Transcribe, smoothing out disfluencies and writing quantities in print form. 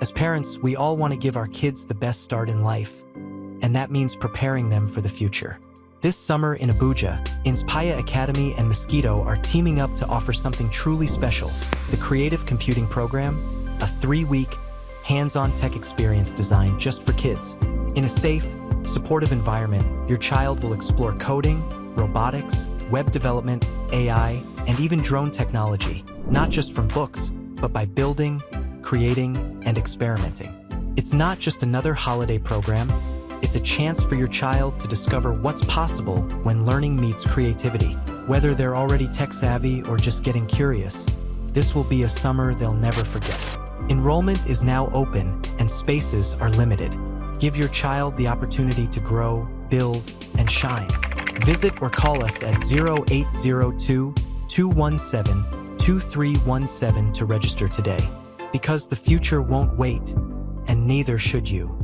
As parents, we all want to give our kids the best start in life, and that means preparing them for the future. This summer in Abuja, Inspaya Academy and Maskido are teaming up to offer something truly special: the Creative Computing Program, a 3-week, hands-on tech experience designed just for kids. In a safe, supportive environment, your child will explore coding, robotics, web development, AI, and even drone technology, not just from books, but by building, creating, and experimenting. It's not just another holiday program. It's a chance for your child to discover what's possible when learning meets creativity. Whether they're already tech-savvy or just getting curious, this will be a summer they'll never forget. Enrollment is now open and spaces are limited. Give your child the opportunity to grow, build, and shine. Visit or call us at 0802-217-2317 to register today. Because the future won't wait, and neither should you.